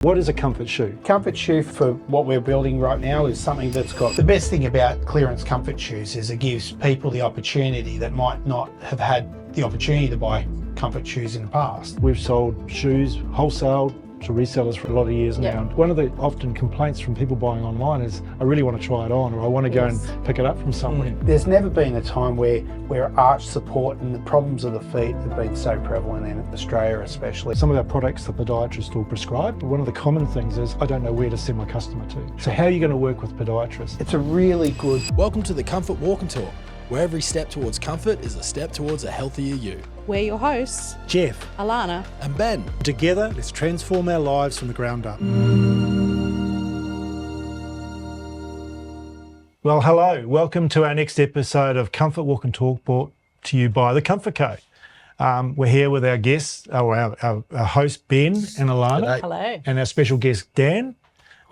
What is a comfort shoe? Comfort shoe for what we're building right now is something that's got, the best thing about clearance comfort shoes is it gives people the opportunity that might not have had the opportunity to buy comfort shoes in the past. We've sold shoes wholesale to resellers for a lot of years now. And one of the often complaints from people buying online is, I really want to try it on, or I want to go and pick it up from somewhere. There's never been a time where arch support and the problems of the feet have been so prevalent in Australia especially. Some of our products the podiatrists will prescribe, but one of the common things is, I don't know where to send my customer to. So how are you going to work with podiatrists? It's a really good... Welcome to the Comfort Walk and Talk, where every step towards comfort is a step towards a healthier you. We're your hosts, Jeff Allanah and Ben. Together, let's transform our lives from the ground up. Well, hello. Welcome to our next episode of Comfort Walk and Talk, brought to you by the Comfort Co. We're here with our guests, our host, Ben and Allanah. Hello. And our special guest, Dan.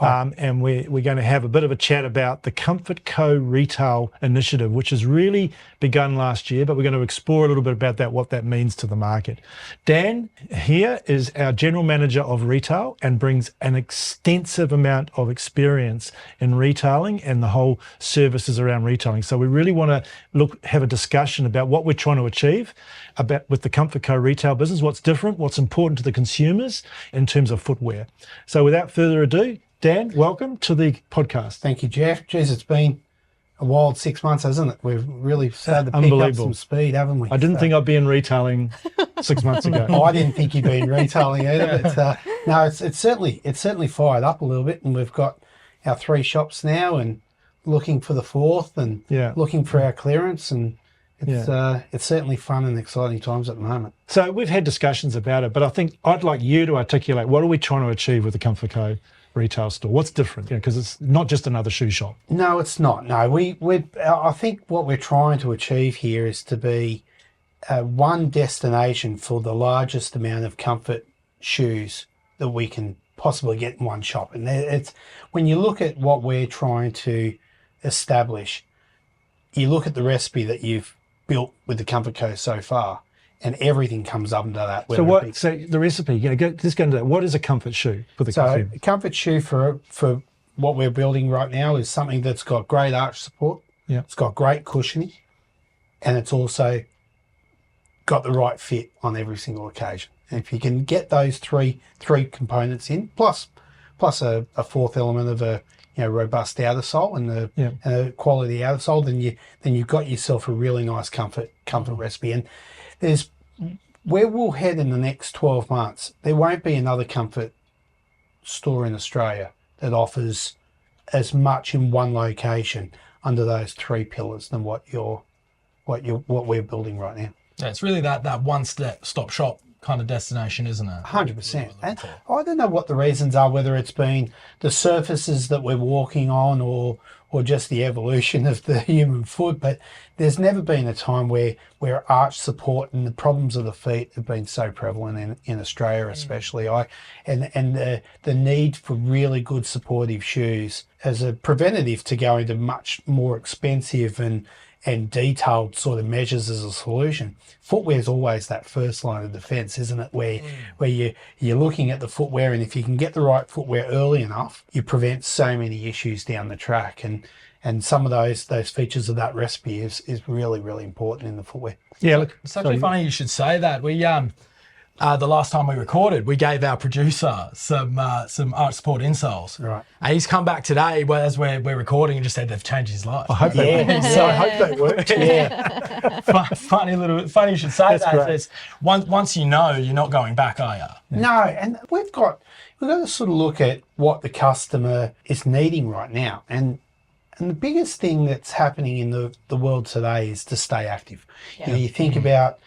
And we're going to have a bit of a chat about the Comfort Co retail initiative, which has really begun last year, but we're going to explore a little bit about that, what that means to the market. Dan here is our general manager of retail and brings an extensive amount of experience in retailing and the whole services around retailing. So we really want to have a discussion about what we're trying to achieve with the Comfort Co retail business, what's different, what's important to the consumers in terms of footwear. So without further ado, Dan, welcome to the podcast. Thank you, Jeff. Geez, it's been a wild 6 months, hasn't it? We've really started to pick up some speed, haven't we? I didn't think I'd be in retailing 6 months ago. I didn't think you'd be in retailing either, but no, it's certainly fired up a little bit, and we've got our 3 shops now and looking for the 4th and looking for our clearance, and it's certainly fun and exciting times at the moment. So we've had discussions about it, but I think I'd like you to articulate, what are we trying to achieve with the Comfort Co retail store? What's different? Because it's not just another shoe shop. No, it's not. No, I think what we're trying to achieve here is to be one destination for the largest amount of comfort shoes that we can possibly get in one shop. And it's when you look at what we're trying to establish, you look at the recipe that you've built with the Comfort Co so far, and everything comes up under that. So the recipe, let's go into that. What is a comfort shoe for the consumer? A comfort shoe for what we're building right now is something that's got great arch support. Yeah. It's got great cushioning, and it's also got the right fit on every single occasion. And if you can get those three components in, plus a 4th element of a robust outer sole and a quality outer sole, then you've got yourself a really nice comfort recipe. And there's where we'll head in the next 12 months. There won't be another comfort store in Australia that offers as much in one location under those 3 pillars than what we're building right now. Yeah, it's really that one-stop shop kind of destination, isn't it? 100%. And I don't know what the reasons are, whether it's been the surfaces that we're walking on or just the evolution of the human foot, but there's never been a time where arch support and the problems of the feet have been so prevalent in Australia especially. And the need for really good supportive shoes as a preventative to go into much more expensive and detailed sort of measures as a solution. Footwear is always that first line of defense, isn't it? Where you're looking at the footwear, and if you can get the right footwear early enough, you prevent so many issues down the track. And some of those features of that recipe is really, really important in the footwear. Yeah, look, it's actually funny you should say that. We the last time we recorded, we gave our producer some arch support insoles. Right. And he's come back today as we're recording and just said they've changed his life. I hope they worked. Yeah. Funny you should say That's that. great. It's, once you know, you're not going back, are you? No, and we've got to sort of look at what the customer is needing right now. And the biggest thing that's happening in the world today is to stay active. Yeah. You think about,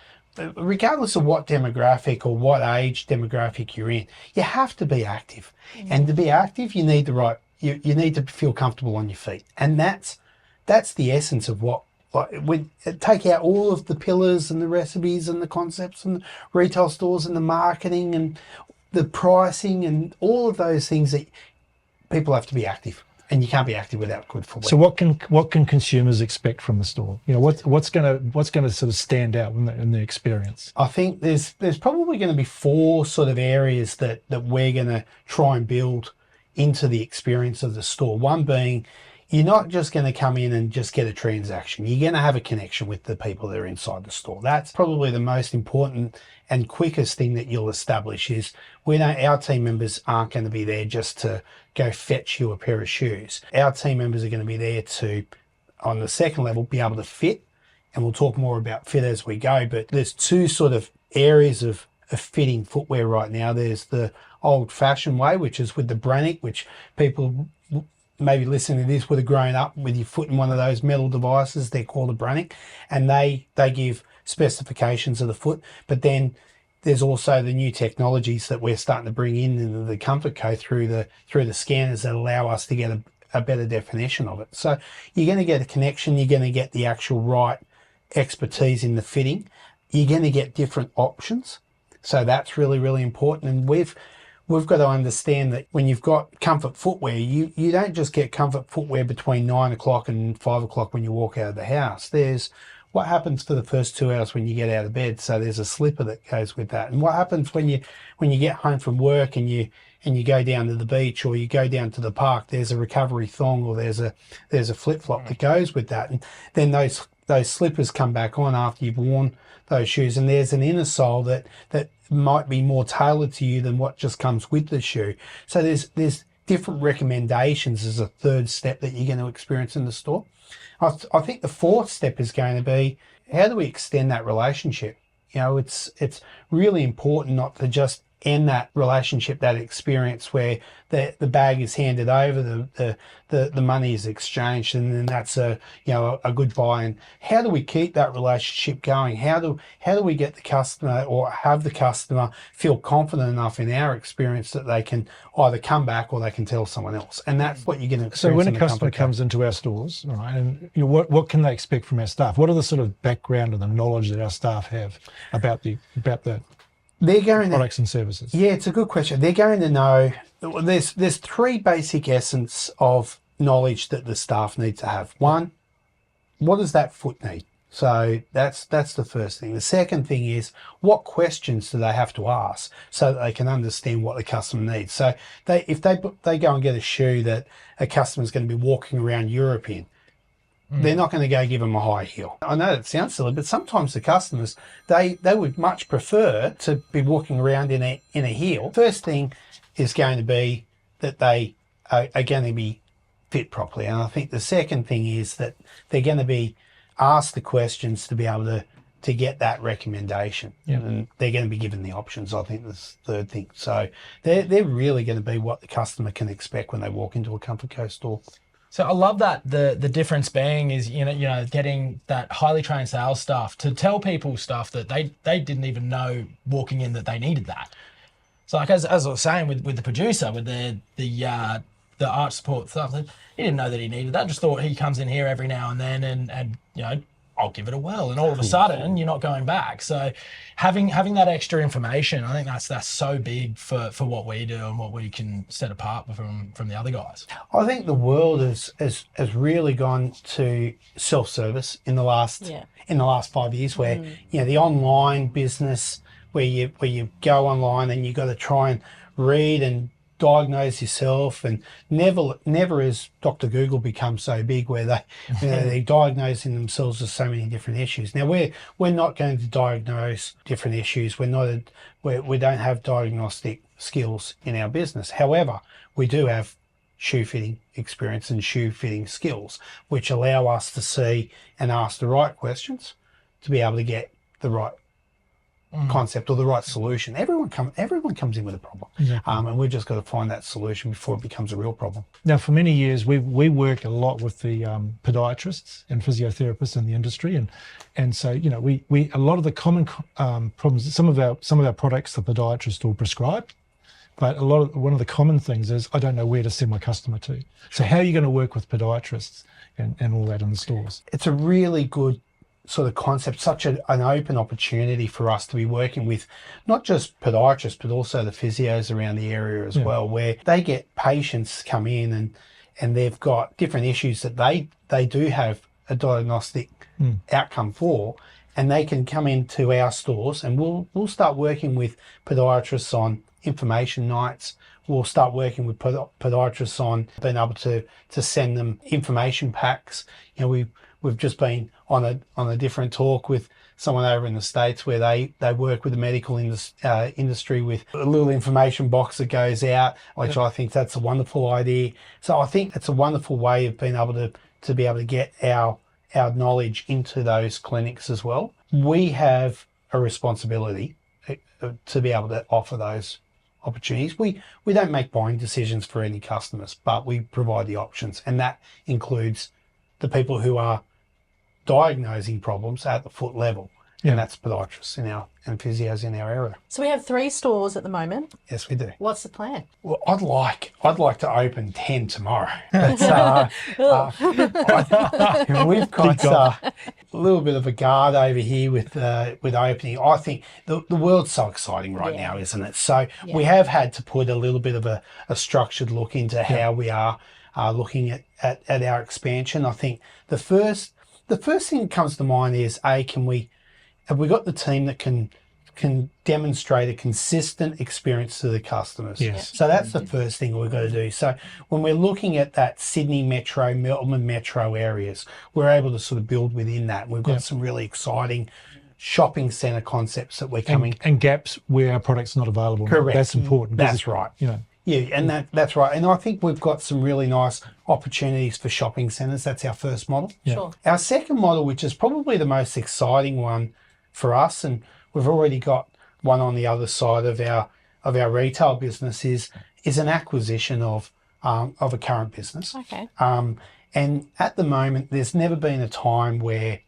regardless of what demographic or what age demographic you're in, you have to be active. And to be active, you need you need to feel comfortable on your feet. And that's the essence of what, we take out all of the pillars and the recipes and the concepts and the retail stores and the marketing and the pricing and all of those things that people have to be active. and you can't be active without good footwear. So what can consumers expect from the store? You know, what's going to sort of stand out in the experience? I think there's probably going to be 4 sort of areas that we're going to try and build into the experience of the store. One being, you're not just going to come in and just get a transaction. You're going to have a connection with the people that are inside the store. That's probably the most important and quickest thing that you'll establish is our team members aren't going to be there just to go fetch you a pair of shoes. Our team members are going to be there to, on the second level, be able to fit. And we'll talk more about fit as we go. But there's 2 sort of areas of fitting footwear right now. There's the old-fashioned way, which is with the Brannick, which people maybe listening to this would have grown up with your foot in one of those metal devices. They're called a Brannick, and they give specifications of the foot. But then there's also the new technologies that we're starting to bring in the Comfort Co through the scanners that allow us to get a better definition of it. So you're going to get a connection. You're going to get the actual right expertise in the fitting. You're going to get different options. So that's really, really important. And we've got to understand that when you've got comfort footwear, you don't just get comfort footwear between 9 o'clock and 5 o'clock when you walk out of the house. There's what happens for the first 2 hours when you get out of bed. So there's a slipper that goes with that. And what happens when you get home from work and you go down to the beach or you go down to the park, there's a recovery thong or there's a flip-flop that goes with that. And then those slippers come back on after you've worn those shoes, and there's an inner sole that might be more tailored to you than what just comes with the shoe. So there's different recommendations as a third step that you're going to experience in the store. I think the 4th step is going to be, how do we extend that relationship? You know, it's really important not to just end that relationship, that experience where the bag is handed over, the money is exchanged, and then that's a goodbye. And how do we keep that relationship going? How do we get the customer or have the customer feel confident enough in our experience that they can either come back or they can tell someone else? And that's what you're going to experience. So when a customer comes into our stores, right, and what can they expect from our staff? What are the sort of background and the knowledge that our staff have about the they're going products and services? Yeah, it's a good question. They're going to know, there's 3 basic essence of knowledge that the staff need to have. One, what does that foot need? So that's the first thing. The second thing is, what questions do they have to ask so that they can understand what the customer needs? So if they go and get a shoe that a customer's going to be walking around Europe in, they're not going to go give them a high heel. I know it sounds silly, but sometimes the customers, they would much prefer to be walking around in a heel. First thing is going to be that they are going to be fit properly. And I think the second thing is that they're going to be asked the questions to be able to get that recommendation. Yep. And they're going to be given the options. I think that's the third thing. So they're really going to be what the customer can expect when they walk into a Comfort Co store. So I love that the difference being is, you know, getting that highly trained sales staff to tell people stuff that they didn't even know walking in that they needed that. So like as I was saying with the producer, with the arch support stuff, he didn't know that he needed that. Just thought he comes in here every now and then and you know, I'll give it a whirl, and all of a sudden you're not going back. So having that extra information, I think that's so big for what we do and what we can set apart from the other guys. I think the world has really gone to self-service in the last 5 years, where you know, the online business where you go online and you got to try and read and diagnose yourself, and never has Dr. Google become so big where they're diagnosing themselves with so many different issues. Now we're not going to diagnose different issues. We don't have diagnostic skills in our business. However, we do have shoe fitting experience and shoe fitting skills, which allow us to see and ask the right questions to be able to get the right concept or the right solution. Everyone comes in with a problem, exactly. And we've just got to find that solution before it becomes a real problem. Now, for many years, we work a lot with the podiatrists and physiotherapists in the industry, and so you know, we a lot of the common problems. Some of our products the podiatrist will prescribe, but one of the common things is I don't know where to send my customer to. So how are you going to work with podiatrists and all that in the stores? It's a really good sort of concept, such an open opportunity for us to be working with not just podiatrists but also the physios around the area as well, where they get patients come in and they've got different issues that they do have a diagnostic outcome for, and they can come into our stores, and we'll start working with podiatrists on information nights. We'll start working with podiatrists on being able to send them information packs. You know, we've just been on a different talk with someone over in the States where they work with the medical industry with a little information box that goes out, which I think that's a wonderful idea. So I think it's a wonderful way of being able to be able to get our knowledge into those clinics as well. We have a responsibility to be able to offer those opportunities. We don't make buying decisions for any customers, but we provide the options, and that includes the people who are diagnosing problems at the foot level, and that's podiatrists and physios in our area. So we have 3 stores at the moment. Yes, we do. What's the plan? Well, I'd like to open 10 tomorrow. But, we've got a little bit of a guard over here with opening. I think the world's so exciting right now, isn't it? So we have had to put a little bit of a structured look into how we are looking at our expansion. I think the first thing that comes to mind is, have we got the team that can demonstrate a consistent experience to the customers? Yes. So that's the first thing we've got to do. So when we're looking at that Sydney Metro, Melbourne Metro areas, we're able to sort of build within that. We've got some really exciting shopping centre concepts that we're coming. And gaps where our product's not available. Correct. That's important. That's right. You know. Yeah, and that's right. And I think we've got some really nice opportunities for shopping centres. That's our first model. Yeah. Sure. Our second model, which is probably the most exciting one for us, and we've already got one on the other side of our retail business, is an acquisition of a current business. Okay. And at the moment, there's never been a time where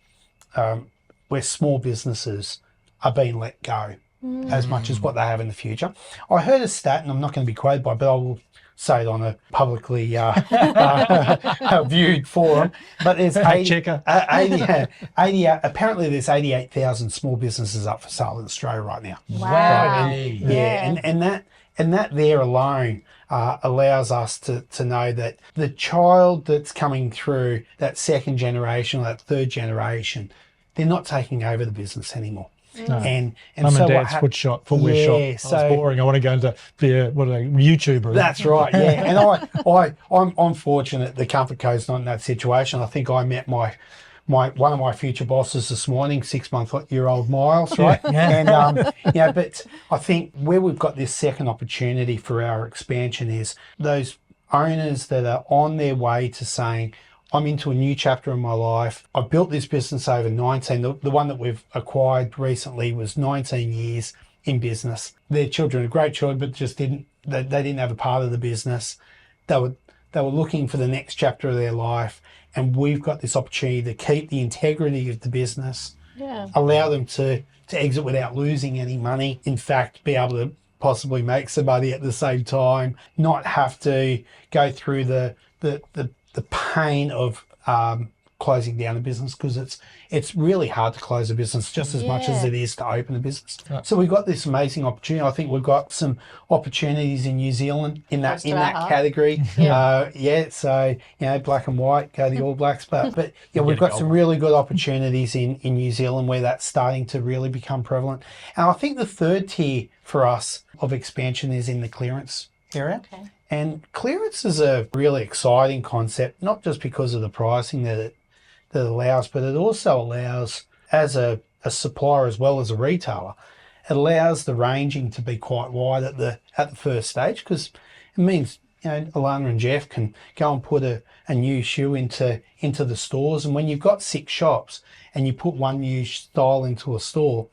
small businesses are being let go as much as what they have in the future. I heard a stat, and I'm not going to be quoted by, but I will say it on a publicly viewed forum. But there's 80, apparently there's 88,000 small businesses up for sale in Australia right now. Wow. Yeah, and that there alone allows us to know that the child that's coming through, that second generation or that third generation, they're not taking over the business anymore. No. And Mum so and Dad's footwear shop. Yeah, So it's boring. I want to go into be a YouTuber. That's right. Yeah, and I'm fortunate the Comfort Co's not in that situation. I think I met one of my future bosses this morning, 6-month-old Miles, right? Yeah. And but I think where we've got this second opportunity for our expansion is those owners that are on their way to saying, I'm into a new chapter in my life. I've built this business over 19. The one that we've acquired recently was 19 years in business. Their children are great children, but just they didn't have a part of the business. They were looking for the next chapter of their life, and we've got this opportunity to keep the integrity of the business, allow them to exit without losing any money. In fact, be able to possibly make some money at the same time, not have to go through the pain of closing down a business, because it's really hard to close a business just as much as it is to open a business. Right. So we've got this amazing opportunity. I think we've got some opportunities in New Zealand in that category. So black and white, go the All Blacks, but we've got some really good opportunities in New Zealand where that's starting to really become prevalent. And I think the third tier for us of expansion is in the clearance area. Okay. And clearance is a really exciting concept, not just because of the pricing that it allows, but it also allows, as a supplier as well as a retailer, it allows the ranging to be quite wide at the first stage, because it means Allanah and Jeff can go and put a new shoe into the stores, and when you've got 6 shops and you put one new style into a store,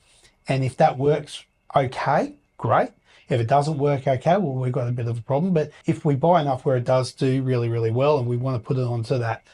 and if that works okay, great. If it doesn't work okay, well, we've got a bit of a problem. But if we buy enough where it does do really, really well, and we want to put it onto that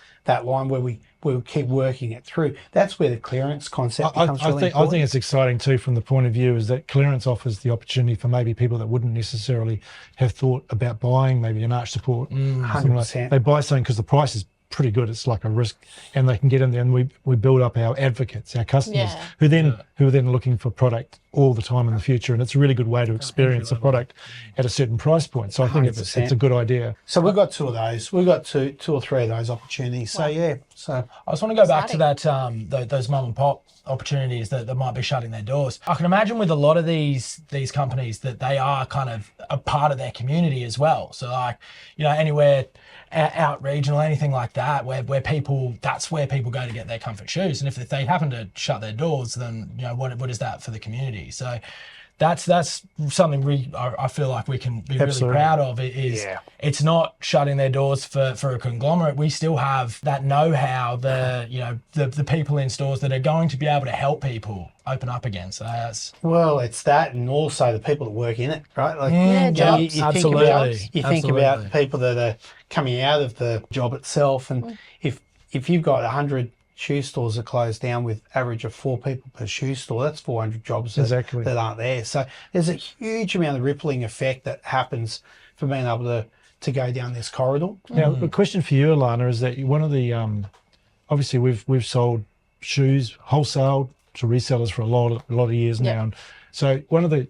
line where we keep working it through, that's where the clearance concept becomes really important. I think it's exciting too from the point of view is that clearance offers the opportunity for maybe people that wouldn't necessarily have thought about buying maybe an arch support. 100%. They buy something because the price is pretty good. It's like a risk, and they can get in there, and we build up our advocates, our customers, who then are looking for product all the time in the future, and it's a really good way to experience a product at a certain price point. So I think it's 100%. a good idea. So we've got two of those. We've got two or three of those opportunities. So yeah. So I just want to go back to that those mum and pop opportunities that might be shutting their doors. I can imagine with a lot of these companies that they are kind of a part of their community as well. So like, you know, anywhere out regional, anything like that, where people, that's where people go to get their comfort shoes. And if they happen to shut their doors, then, you know, what is that for the community? So that's something I feel like we can be really proud of. It's not shutting their doors for a conglomerate. We still have that know-how, the people in stores that are going to be able to help people open up again. So that's it's that, and also the people that work in it, right? Like, you absolutely. think about the people that are coming out of the job itself, and if you've got 100 shoe stores that close down with average of 4 people per shoe store, that's 400 jobs that aren't there. So there's a huge amount of rippling effect that happens for being able to go down this corridor. Now, the question for you, Allanah, is that one of the obviously we've sold shoes wholesale to resellers for a lot of years now, and so one of the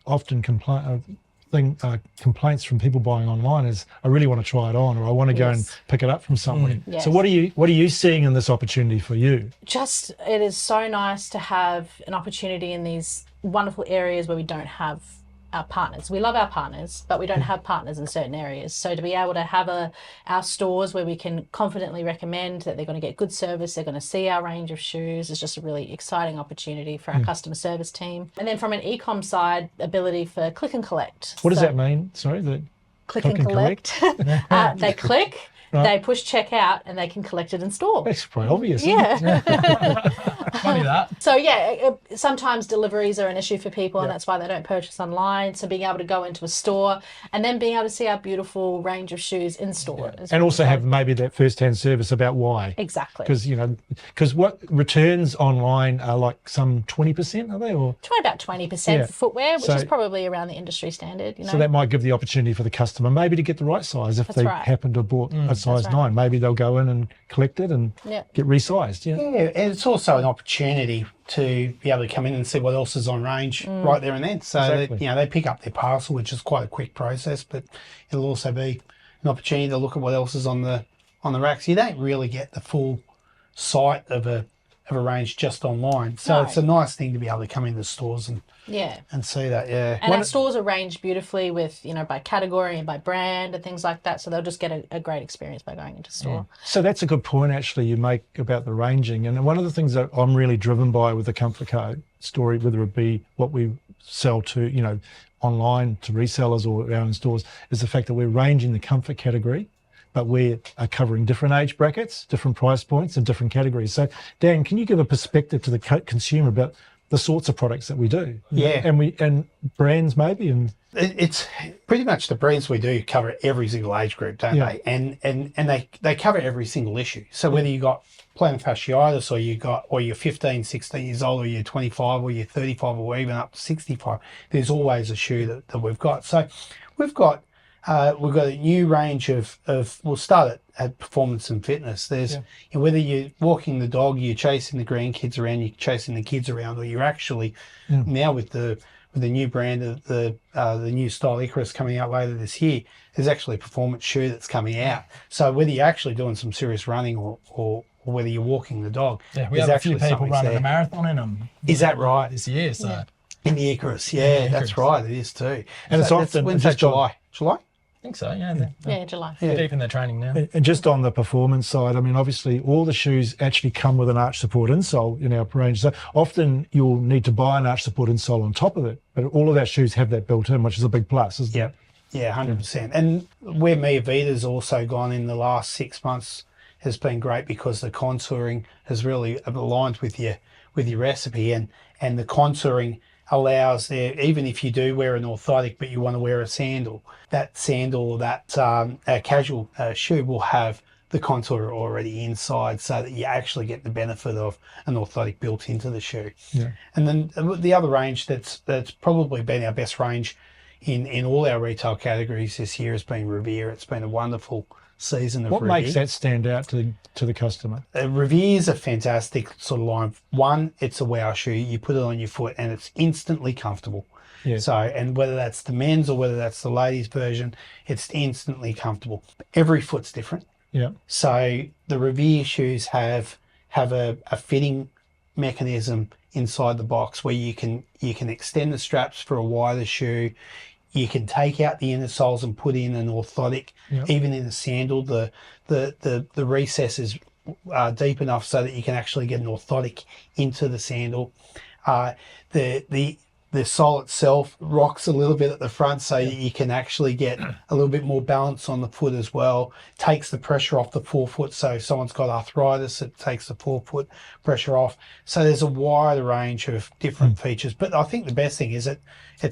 often complaints from people buying online is, I really want to try it on, or I want to go and pick it up from somewhere. Yes. So what are you seeing in this opportunity for you? It is so nice to have an opportunity in these wonderful areas where we don't have our partners. We love our partners, but we don't have partners in certain areas. So to be able to have our stores where we can confidently recommend that they're going to get good service, they're going to see our range of shoes, is just a really exciting opportunity for our customer service team. And then from an e-com side, ability for click and collect. What does that mean? Sorry, click and collect. They click. They push checkout and they can collect it in store. That's quite obvious. Yeah. funny that. So sometimes deliveries are an issue for people, and that's why they don't purchase online. So being able to go into a store and then being able to see our beautiful range of shoes in store. And also have maybe that first-hand service about why. Exactly. Because what returns online are like some 20%, are they? Or about 20% for footwear, which is probably around the industry standard. You know? So that might give the opportunity for the customer maybe to get the right size if they happen to have bought a size 9. Maybe they'll go in and collect it and get resized. Yeah, and it's also an opportunity to be able to come in and see what else is on range right there and then. So that, they pick up their parcel, which is quite a quick process, but it'll also be an opportunity to look at what else is on the racks. You don't really get the full sight of a range just online. So it's a nice thing to be able to come into stores and see that. And our stores are ranged beautifully with, by category and by brand and things like that. So they'll just get a great experience by going into store. So that's a good point actually you make about the ranging. And one of the things that I'm really driven by with the Comfort Co story, whether it be what we sell to, online to resellers or our own stores, is the fact that we're ranging the comfort category, but we are covering different age brackets, different price points and different categories. So Dan, can you give a perspective to the consumer about the sorts of products that we do? And brands maybe? And it's pretty much the brands we do cover every single age group, don't they? And they cover every single issue. So whether you got plantar fasciitis or you're 15, 16 years old, or you're 25 or you're 35 or even up to 65, there's always a shoe that we've got. So we've got a new range of we'll start at performance and fitness. There's whether you're walking the dog, you're chasing the grandkids around, you're chasing the kids around, or you're actually now with the new brand, the new style Icarus coming out later this year, there's actually a performance shoe that's coming out. So whether you're actually doing some serious running or whether you're walking the dog, we have a few people running a marathon in them. Is that right? This year, so in the Icarus, that's right, it is too. And it's often when's that, July? I think so, July. Deep in their training now. And just on the performance side, I mean, obviously all the shoes actually come with an arch support insole in our range. So often you'll need to buy an arch support insole on top of it, but all of our shoes have that built in, which is a big plus, isn't it? Yeah, 100%. And where Mia Vita's also gone in the last 6 months has been great, because the contouring has really aligned with your recipe, and the contouring allows even if you do wear an orthotic but you want to wear a sandal or that casual shoe will have the contour already inside, so that you actually get the benefit of an orthotic built into the shoe. And then the other range that's probably been our best range in all our retail categories this year has been Revere. It's been a wonderful season of What Revere. makes that stand out to the customer? Revere is a fantastic sort of line. One, it's a wow shoe. You put it on your foot and it's instantly comfortable. Yeah. So, and whether that's the men's or whether that's the ladies' version, it's instantly comfortable. Every foot's different. Yeah. So the Revere shoes have a fitting mechanism inside the box where you can extend the straps for a wider shoe. You can take out the inner soles and put in an orthotic. Yep. Even in a sandal, the recess is deep enough so that you can actually get an orthotic into the sandal. The sole itself rocks a little bit at the front so that you can actually get a little bit more balance on the foot as well. Takes the pressure off the forefoot. So if someone's got arthritis, it takes the forefoot pressure off. So there's a wide range of different features. But I think the best thing is it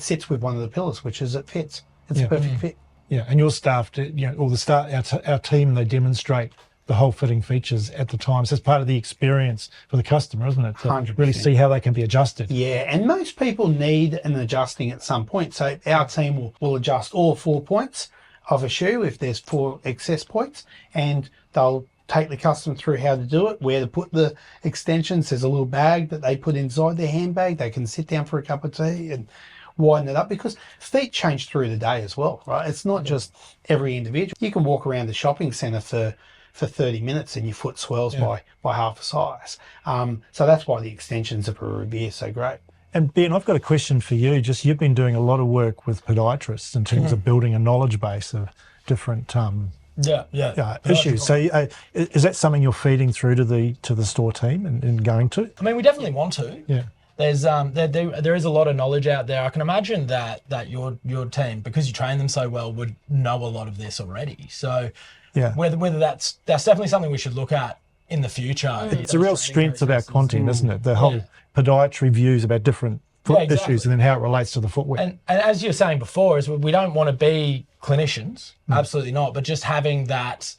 sits with one of the pillars, which is it fits. It's a perfect fit. Yeah, and your staff, or the staff, our team, they demonstrate the whole fitting features at the time. So it's part of the experience for the customer, isn't it? To 100%. really see how they can be adjusted. Yeah, and most people need an adjusting at some point. So our team will adjust all 4 points of a shoe if there's 4 excess points, and they'll take the customer through how to do it, where to put the extensions. There's a little bag that they put inside their handbag. They can sit down for a cup of tea and widen it up, because feet change through the day as well, right? It's not just every individual. You can walk around the shopping centre for 30 minutes and your foot swells by half a size. So that's why the extensions of a Revere are so great. And Ben, I've got a question for you. Just you've been doing a lot of work with podiatrists in terms of building a knowledge base of different issues. So is that something you're feeding through to the store team and going to? I mean, we definitely want to. Yeah. There's there is a lot of knowledge out there. I can imagine that your team, because you train them so well, would know a lot of this already. So yeah, whether that's definitely something we should look at in the future. It's a real strength of our content, isn't it? The whole podiatry views about different foot issues and then how it relates to the footwear. And as you were saying before, is we don't want to be clinicians, absolutely not, but just having that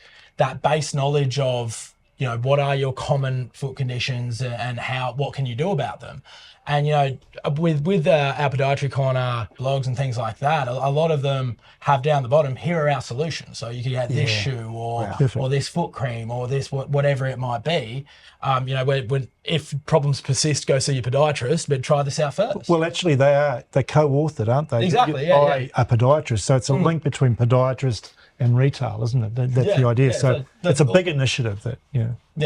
base knowledge of, what are your common foot conditions and what can you do about them. And, with our Podiatry Corner blogs and things like that, a lot of them have down the bottom, here are our solutions. So you could get this shoe or this foot cream or this, whatever it might be. If problems persist, go see your podiatrist, but try this out first. Well, actually, they're co-authored, aren't they? Exactly, by a podiatrist. So it's a link between podiatrist and retail, isn't it? That's the idea. So it's a big initiative that,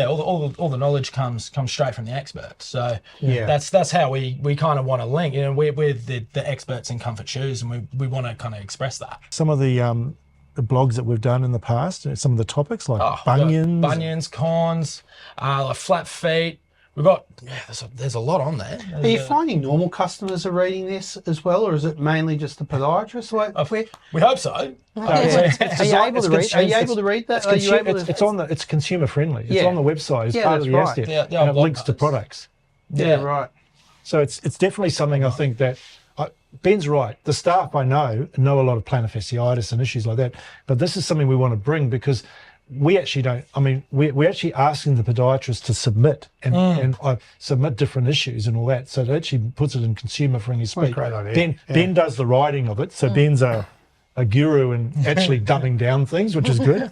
all the knowledge comes straight from the experts. So that's how we kind of want to link. We're the experts in comfort shoes, and we want to kind of express that. Some of the blogs that we've done in the past, some of the topics like bunions, corns, like flat feet. We've got there's a lot on there. Are you finding normal customers are reading this as well, or is it mainly just the podiatrists? We hope so. Are you able to read? Are you able to read that? It's consumer friendly. It's on the website. It's part of the asset. And it links to products. Yeah, right. So it's definitely something I think that Ben's right. The staff I know a lot of plantar fasciitis and issues like that, but this is something we want to bring because we actually don't. I mean, we're actually asking the podiatrist to submit and submit different issues and all that. So it actually puts it in consumer friendly speak. Great idea. Ben does the writing of it. So Ben's a guru in actually dumbing down things, which is good.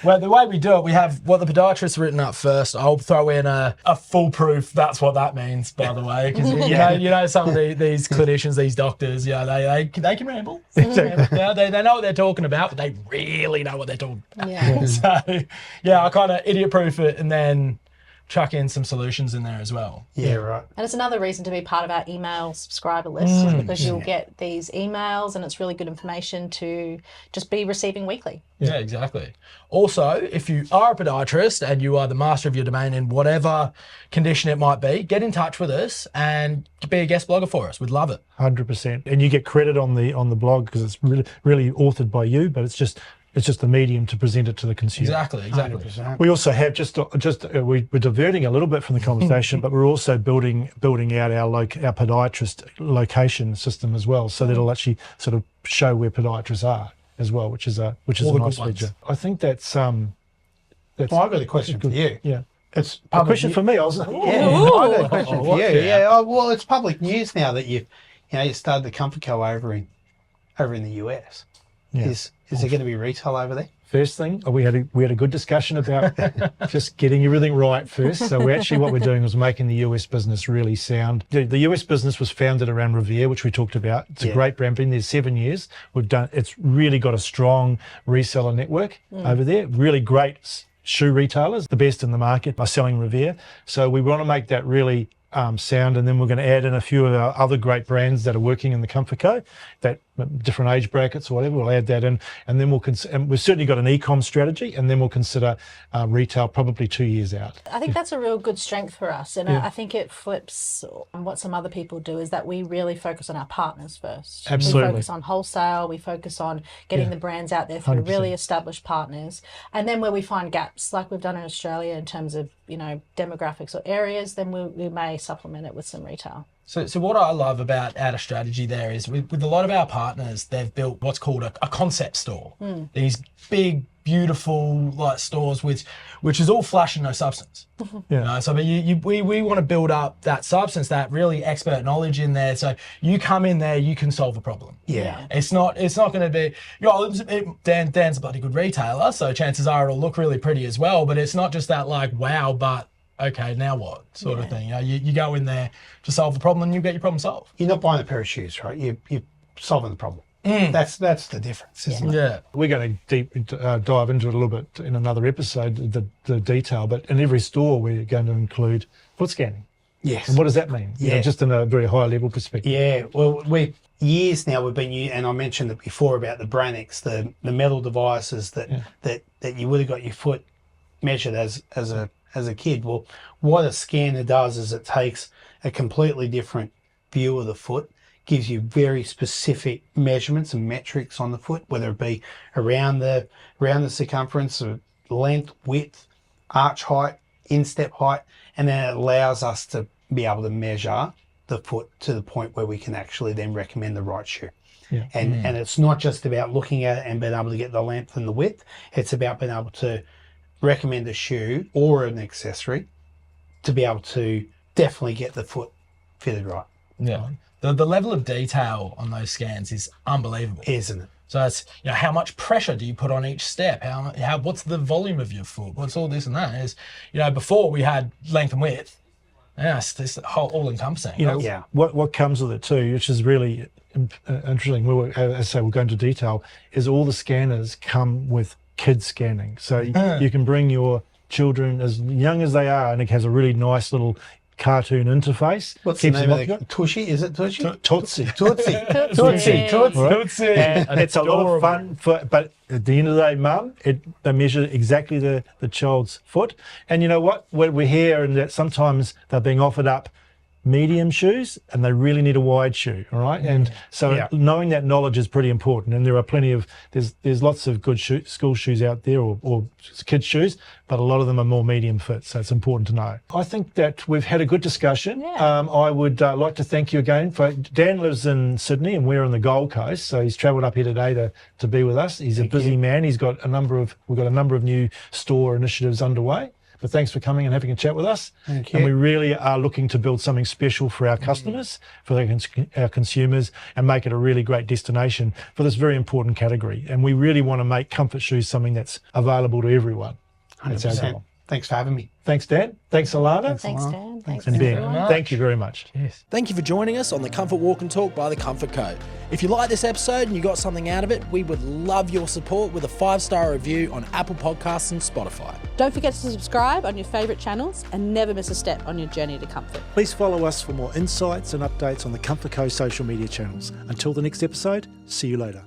Well, the way we do it, we have what the podiatrist's written up first. I'll throw in a foolproof. That's what that means, by the way, because some of these clinicians, these doctors, they can ramble. Exactly. They know what they're talking about, but they really know what they're talking about. Yeah. So I kind of idiot-proof it and then chuck in some solutions in there as well. Yeah, right. And it's another reason to be part of our email subscriber list because you'll get these emails and it's really good information to just be receiving weekly. Yeah, exactly. Also, if you are a podiatrist and you are the master of your domain in whatever condition it might be, get in touch with us and be a guest blogger for us. We'd love it. 100%. And you get credit on the blog because it's really authored by you, but it's just the medium to present it to the consumer. Exactly. 100%. We also have we're diverting a little bit from the conversation, but we're also building out our podiatrist location system as well, so that it'll actually sort of show where podiatrists are as well, which is a nice feature. I think that's. Well, I've got a question for you. Yeah. It's a question for me. I've got a question for you. Yeah. Oh, well, it's public news now that you started the Comfort Co over in the US. Yeah. Is there going to be retail over there? First thing, we had a good discussion about just getting everything right first. So what we're doing is making the US business really sound. The US business was founded around Revere, which we talked about. It's a great brand. Been there 7 years. It's really got a strong reseller network over there. Really great shoe retailers, the best in the market by selling Revere. So we want to make that really sound, and then we're going to add in a few of our other great brands that are working in the Comfort Co, that different age brackets or whatever. We'll add that in, and then and we've certainly got an e-com strategy, and then we'll consider retail probably 2 years out. I think that's a real good strength for us, and I think it flips what some other people do, is that we really focus on our partners first. Absolutely. We focus on wholesale, we focus on getting the brands out there through 100%. really established partners, and then where we find gaps, like we've done in Australia in terms of demographics or areas, then we may supplement it with some retail. So what I love about our strategy there is with a lot of our partners, they've built what's called a concept store. These big, beautiful stores which is all flash and no substance. So we want to build up that substance, that really expert knowledge in there. So you come in there, you can solve a problem. Yeah. It's not going to be, Dan's a bloody good retailer, so chances are it'll look really pretty as well. But it's not just that wow, but okay, now what sort of thing. You go in there to solve the problem and you get your problem solved. You're not buying a pair of shoes, right? You're solving the problem. That's the difference, isn't it? Yeah. We're going to dive into it a little bit in another episode, the detail, but in every store we're going to include foot scanning. Yes. And what does that mean? Just in a very high level perspective. Yeah, well, years now we've been using, and I mentioned it before about the Branics, the metal devices that you would have got your foot measured as a kid. Well, what a scanner does is it takes a completely different view of the foot, gives you very specific measurements and metrics on the foot, whether it be around the circumference, or length, width, arch height, instep height, and then it allows us to be able to measure the foot to the point where we can actually then recommend the right shoe. Yeah. And it's not just about looking at it and being able to get the length and the width. It's about being able to recommend a shoe or an accessory to be able to definitely get the foot fitted right. Yeah. The level of detail on those scans is unbelievable. Isn't it? So it's, how much pressure do you put on each step? What's the volume of your foot? What's all this and that? Is, before we had length and width. Yeah, it's all encompassing. What comes with it too, which is really interesting. As I say, we'll go into detail. Is all the scanners come with kid scanning, so you can bring your children as young as they are, and it has a really nice little cartoon interface. What's the name of the Tushy? Is it Tushy? Tootsie. Tootsie. Tootsie. And it's a lot of fun but at the end of the day, Mum, they measure exactly the child's foot. And you know what? We're here, and that sometimes they're being offered up medium shoes and they really need a wide shoe, all right? And so knowing that knowledge is pretty important, and there are plenty of there's lots of good school shoes out there, or kids shoes, but a lot of them are more medium fit, so it's important to know. I think that we've had a good discussion. I would like to thank you again. Dan lives in Sydney and we're on the Gold Coast, so he's travelled up here today to be with us. He's a busy man. We've got a number of new store initiatives underway. But thanks for coming and having a chat with us. Thank you. And we really are looking to build something special for our customers, for our consumers, and make it a really great destination for this very important category. And we really want to make comfort shoes something that's available to everyone. That's our goal. Thanks for having me. Thanks, Dan. Thanks, Allanah. Thanks, Dan. Thanks, And Ben. everyone. Thank you very much. Yes. Thank you for joining us on the Comfort Walk and Talk by the Comfort Co. If you like this episode and you got something out of it, we would love your support with a 5-star review on Apple Podcasts and Spotify. Don't forget to subscribe on your favourite channels and never miss a step on your journey to comfort. Please follow us for more insights and updates on the Comfort Co social media channels. Until the next episode, see you later.